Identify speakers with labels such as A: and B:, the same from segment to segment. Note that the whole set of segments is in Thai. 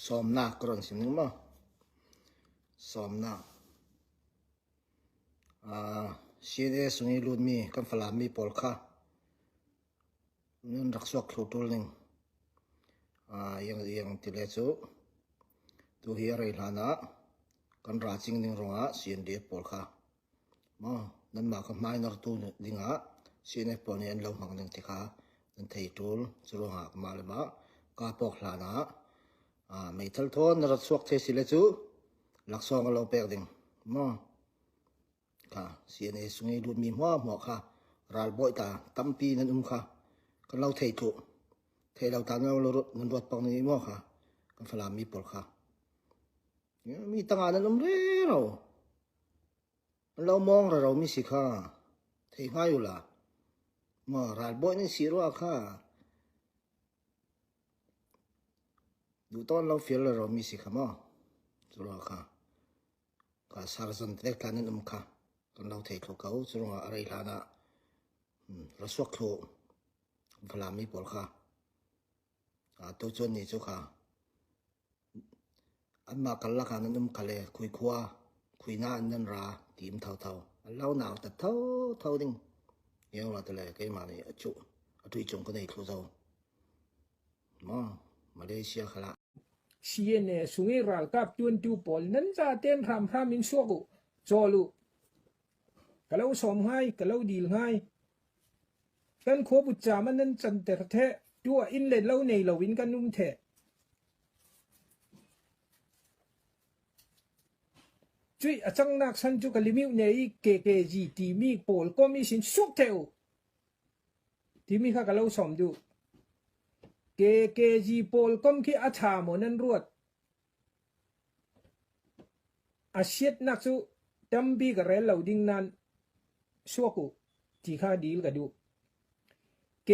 A: ซ้อมหนักกรอนสิมึงมั้งซ้อมหนักชีเดสุนีลุดมีกันฝรั่งมีปอลค่ะนั่นรักษาคลุตุลนึงยังติเลจูตัวเฮียร์อิลานะกันราชิงนึงรงชีนเดียปอลค่ะมานั่นมากับไม่นรตูดิงชีนปอนี่อันเราหังนึงติค่ะนั่นเทตุลสุรงมาเลยมากาปอกลานะไม่ทัลทอนรักษาเทสิเลจูลักษณะเราเปิดดิ่งมาค่ะเสียในสุนีดูมีหัวค่ะรัลบอยตาตั้มปีนั่นค่ะกันเราเทตุเทเราตามเรารถเงินรถปังนี้มั่ค่ะกันฝรั่งมีปลค่ะมีตั้งอันนั้นเรามองเรามีสิค่ะเทง่ายอยู่ละมารัลบอยนี่สิรัวค่ะดูตอนเราฟีลเรามีสิค่ะมาสุราค่ะก็สารสันเด็กกันนั่นค่ะตอนเราเทคเขาสุราอะไรล่ะนะเราสวกโคพลามีปอลค่ะตัวจนนี่จุค่ะอันมากันละกันนั่นกันเลยคุยขวาคุยหน้านั่นราทีมเท่าเราหนาวแต่เท่าดิ่งเยอะละตัวเลยก็มาเนี่ยจุจงก็ได้ครูเจ้ามาเลเซียขละ
B: ชีเนสุงรัลกับจวนจูปอลนั้นจะเต้นรำมินสวกุจอลุกะเลาสมให้กะเลาดีลให้กันขบุจามันนั้นจันเตอร์เทตัวอินเลนเล่าในเราวินกันนุ่มเทจุยจังนักสันจุกลิมิวเนยเกจีทีมีปอลก็มีสินสุกเทวทีมีข้ากะเลาสมดูเกจีปอลก็มีอาชาโมนันรวดอาเชียนักสุดัมบีกระเรลเหล่าดิ้งนั้นสวกุที่ข้าดีลกันดูเก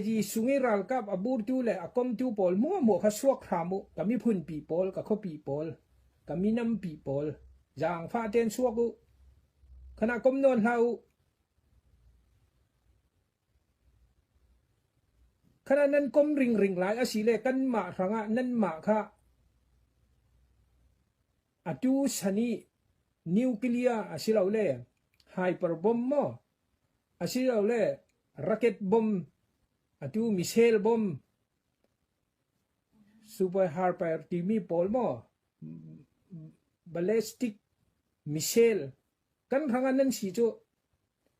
B: จีสุงิรัลกับอบูร์ตูเลอคอมตูปอลมัวข้าสวกขามุกับมีพุ่นปีปอลกับข้อปีปอลกับมีน้ำปีปอลจางฟ้าเตนสวกุขณะกมนอนเราขณะนั้นกมริงหลายอาศิเลกันมาทางนั้นมาค่ะอาจูชันีนิวเคลียร์อาศิลาเล่ไฮเปอร์บอมมออาศิลาเล่ร็อกเก็ตบอมอาจูมิเซลบอมซูเปอร์ฮาร์เปอร์ทีมีปอลมอบาเลสติกมิเซลกันทางนั้นสิจู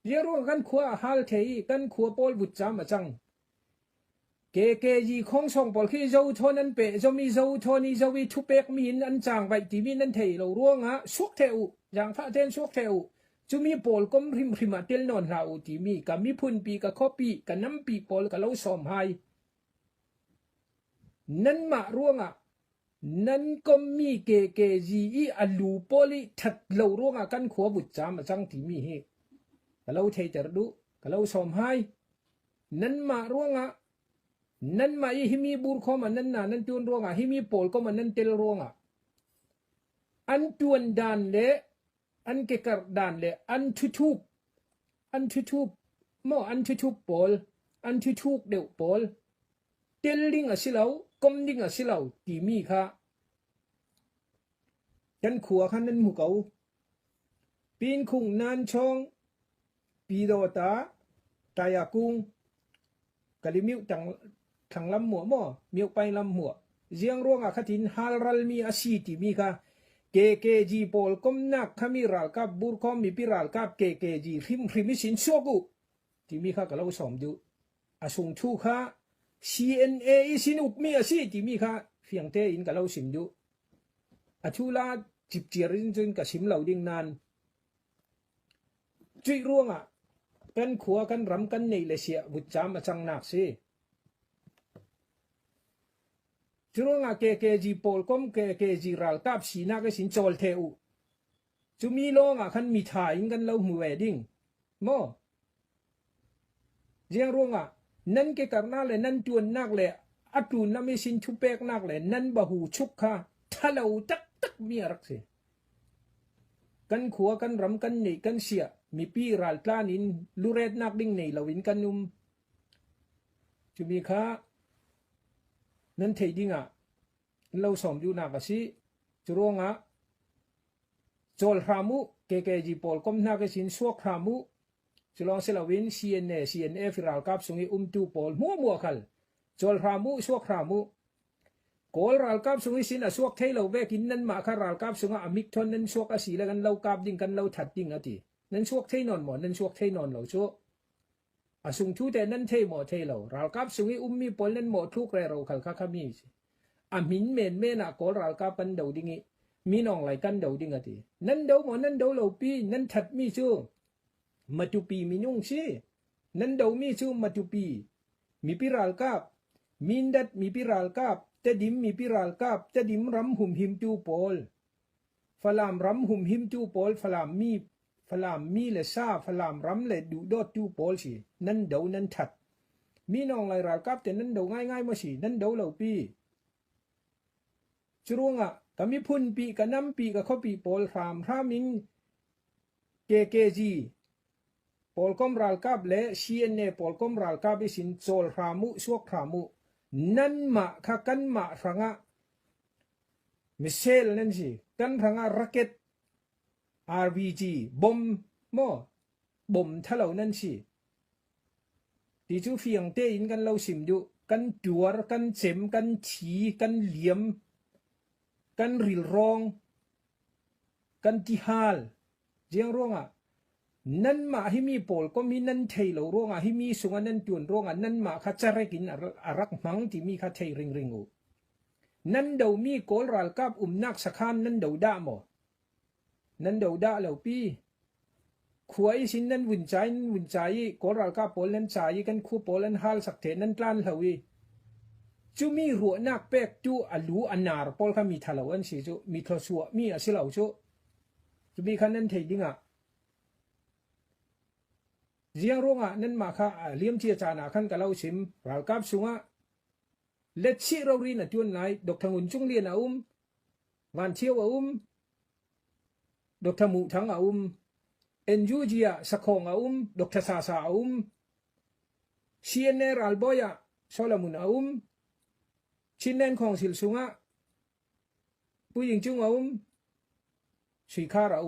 B: เรียกว่ากันขัวฮัลเทียกันขัวปอลบุตรจามาจังเกจีของส่งปอลคือเจ้าทนั้นเปะจะมีเจ้าทนี้จะมีทุเปกมีอันจางไปที่มีนั่นเทเราร่วงสุกเทวอย่างพระเทนสุกเทวจะมีปอลก็ริมมาเตลนอนเราที่มีกับมีพุ่นปีกับข้อปีกับน้ำปีปอลกับเราสมให้นั่นมาร่วงนั่นก็มีเกจีอัลลูปอลิทัดเราร่วงกันขัวบุตรจามาจังที่มีเหกับเราเทจะดูกับเราสมให้นั่นมาร่วงนั่นมาฮิมีบูร์ข้อมันนั่นนั่นจวนร่วงฮิมีปอลก็มันนั่นเตลร่วงอันจวนดานเล่อันเกกร์ดานเล่อันทุบมออันทุบปอลอันทุบเดวปอลเตลลิงอาศิลาวกมลิงอาศิลาวตีมีค่ะยันขัวขันนั้นมุกเอาปีนคุงนานชองปีโดตาตายากุงกะลิมิวจังทางลำหัวมั่วมีไปลำหัวเจียงร่วงขัดินฮารัลมีอาชีติมีค่ะเกจีปอลก็นักขมิรัลกับบูร์คอมมีพิรัลกับเกจีริมิสินโชกุที่มีค่ะกับเราสมดูอาสุงชูค่ะ CNA สินุกมีอาชีติมีค่ะเพียงเตอินกับเราสิมดูอาชูลาจิบเจียรินจนกับสิมเหล่าดิ่งนานจุยร่วงกันขัวกันรำกันในเลเซียบุจจามาจังนักสิจุรงเกจีปอลก็มเกจีรัลกับสีนักสินโจลเทอุจุมีโลงขันมีถ่ายกันเราหัวดิ่งโมเจียงร่วงนั่นเกกร์นักเลยนั่นจวนนักเลยอัตุนนั่นไม่สินชุบเปกนักเลยนั่นบะหูชุกค่ะถ้าเราตักมีรักสิกันขัวกันรำกันในกันเสียมีปีรัลกลานินลูเรดนักดิ่งในเราวินกันนุ่มจุมีค่ะนั่นเทดิ่ง lâu som du na ka si churonga chol ramu KKG pol kom na ka sin suak ramu chulong sila win CNA firal kap sungi tu pol mua khal chol ramu suak ramu kol ral kap sungi sin a suak thei lo ve kin nan ma kha ral kap sunga amik thon nan suak a si la kan lo kap ding kan lo that ding ati nan suak thei non mo nan suak thei non lo chu asung thu te nan thei mo thei lo ral kap sungi mi pol nan mo thuk re ro khal kha mi amin men mena kol ral kap pan do dingi mi nong lai kan do ding ati nan do mo nan do lo pi nan that mi chu matupi mi nhung si nan do mi chu matupi mi piral kap mindat mi piral kap te dim mi piral kap te dim ram hum him tu pol falam ram hum him tu pol falam mi le sa falam ram le du dot tu pol si nan do nan that mi nong lai ral kap te nan do ngai ma si nan do lo pi churonga kami phun pi ka nam pi ka kho pi pol ram ramin KKG pol kom ral kap le CNA pol kom ral kap sin chol ramu suak ramu nan ma kha kan ma ranga misel nan si kan ranga rocket RBG bom mo bom thalo nan si ti chu fiang te in kan lo sim du kan tuar kan chem kan thi kan liam kan ril rong kan ti hal jiang ronga nan ma hi mi pol ko mi nan thei lo ronga hi mi sunga nan tuan ronga nan ma kha charekin arak mang ti mi kha thei ring u nan do mi kol ral kap nak sakhan nan do da mo nan do da lo pi khuai sin nan win chai kol ral kap pol nan chai kan khu pol an hal sak the nan tlan hlawi chu mi ru nak pek tu alu anar pol kha mi thalo an si chu mi thlo suwa mi asilau chu chu mi khan nan thei dinga jiang ronga nan ma kha liam chia chana khan ka lo sim ral kap sunga let chi ro ri na tuan nai dr ngun chung lian a van chiao a dr mu thang a enju jia sakhong a dr sa sa a CNA ral boya solamun a chinen khong sil sunga pu ying chung a shikara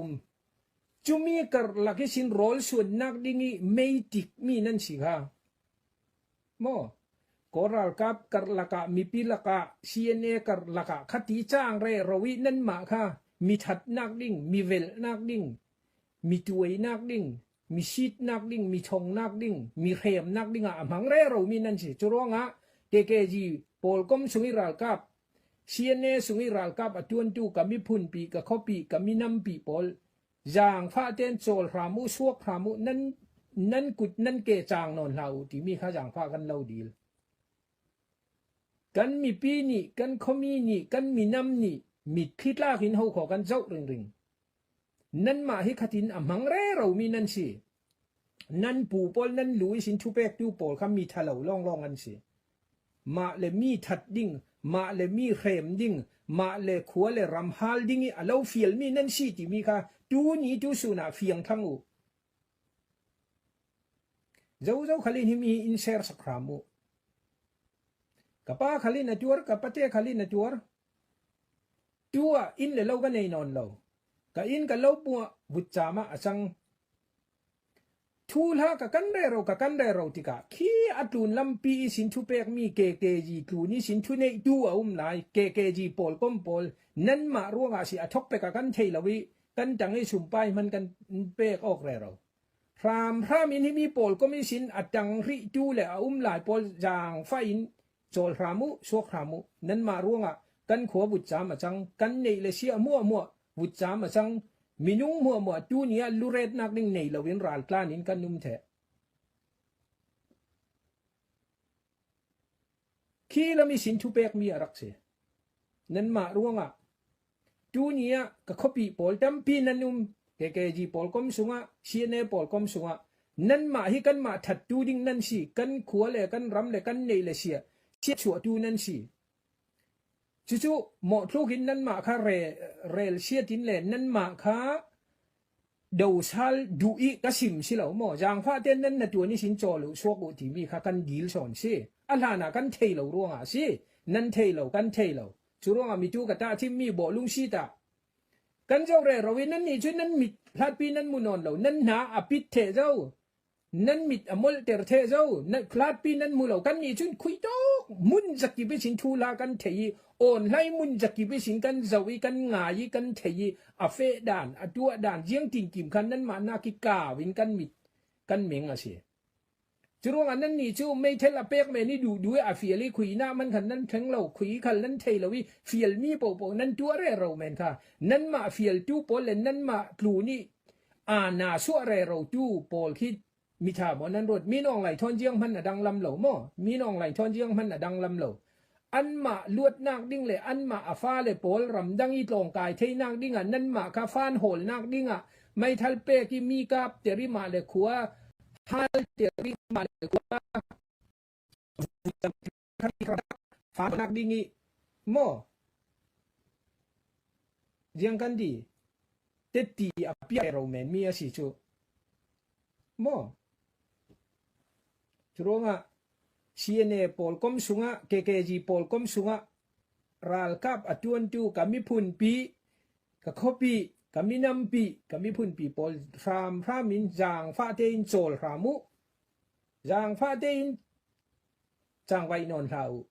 B: chumi kar laki sin rol suan nak dingi meitik mi nan si ha mo koral kap kar laka mi pilaka CNA kar laka khati chang re rawi nan ma kha mi that nak ding mi vel nak ding mi tuai nak ding mi shit nak ding mi chong nak ding mi rem nak ding a amang re ro mi nan si churonga KKG pol kom sungi ral kap CNA sungi ral kap atuan tu kami phun pi ka khopi kami nam pi pol yang pha ten chol ramu suak ramu nan kut nan ke chang non lau ti mi kha yang pha kan lo dil kan mi pi ni kan khomi ni kan mi nam ni mi thitla kin ho kho kan zau ring nan ma hi khatin amang re ro mi nan si nan pu pol nan lui sin thu pek tu pol kham mi thalo long an si ma le mi that ding ma le mi rem ding ma le khua le ram hal dingi alo fiel mi nan si ti mi kha tu ni tu su na fiang thang u zau khalin hi mi in share sakramu kapa khalin na tuar kapate khalin na tuar tua in le lo ga nei non lo ka in ka lo pu but chama achang thu la ka kan re ro tika khi atun lampi sin thu pek mi KKG tu ni sin thu nei tu lai KKG pol kom pol nan ma ruanga si athok pe ka kan thei lawi kan tang ei sum pai man kan pek ok re ro ram in hi mi pol ko mi sin atang ri tu le lai pol jang fa in chol ramu sok ramu nan ma ruanga kan kho but chama chang kan nei le sia mo but chama chang minung mo tu nia luret nak ding nei lawin ral tlan in kan num the khi la mi sin thu pek mi arak se nan ma ruanga tu nia ka khopi pol tam pi nanum KKG pol kom sunga CNA pol kom sunga nan ma hi kan ma that tu ding nan si kan khua le kan ram le kan nei le sia chu tu nan si chu mo thukin nan ma kha rel sia tin le nan ma kha đầu sal du i ka sim si lo mo jang pha ten nan na tu ni sin cho lu sok u ti mi kha kan dil son si ala na kan thei lo ruanga si nan thei lo kan thei lo จุรงอามิจูกะตาที่มีบ่ลุงชีตากันเจ้าเรเราวินั้นนี่ช่วยนั้นมิดพลาดปีนั้นมุนอนเรานั้นหาอภิเทเจ้านั้นมิดอมลเตอร์เทเจ้านั้นพลาดปีนั้นมุเรากันนี่ช่วยคุยโตมุนจักกิไปสินทูลากันเทยโอนไล่มุนจักกิไปสินกันจะวิกันงายกันเทยอเฟด่านอตัวด่านเจียงติ่งกิมคันนั้นมานากิกาวินกันมิดกันเมงอะเสียจุรงอันนั้นนี่จู่ไม่เทละเป๊กเมนี่ดูอาเฟียลีคุยหน้ามันขันนั้นทั้งเราคุยขันนั้นเทลวิเฟียลมีโปโปนั้นตัวเรเราเมนค่ะนั้นมาเฟียลตู้โปเลนนั้นมาครูนี่นาสัวเรเราตู้โปลคิดมีชาบอนั้นรถมีน้องไหลทอนเจียงพันน่ะดังลำเหล่าม่อมีน้องไหลทอนเจียงพันน่ะดังลำเหล่าอันมาลวดนักดิ้งเลยอันมาอาฟ้าเลยโปลรำดังอีตรงกายเทนักดิ้งอ่ะนั้นมาคาฟานโหลนักดิ้งอ่ะไม่ทัลเปกิมีกับเจริมาเลยขัวhal terima kuah fanak dingi mo jiang kan di teti apia romen mi asi chu mo churonga CNA pol kom sunga KKG pol kom sunga ral kap atuan tu kami pun pi ka kopi kami nampi kami pun pi pol ram ramin jang fa tein sol ramu jang fa tein jang wai non rau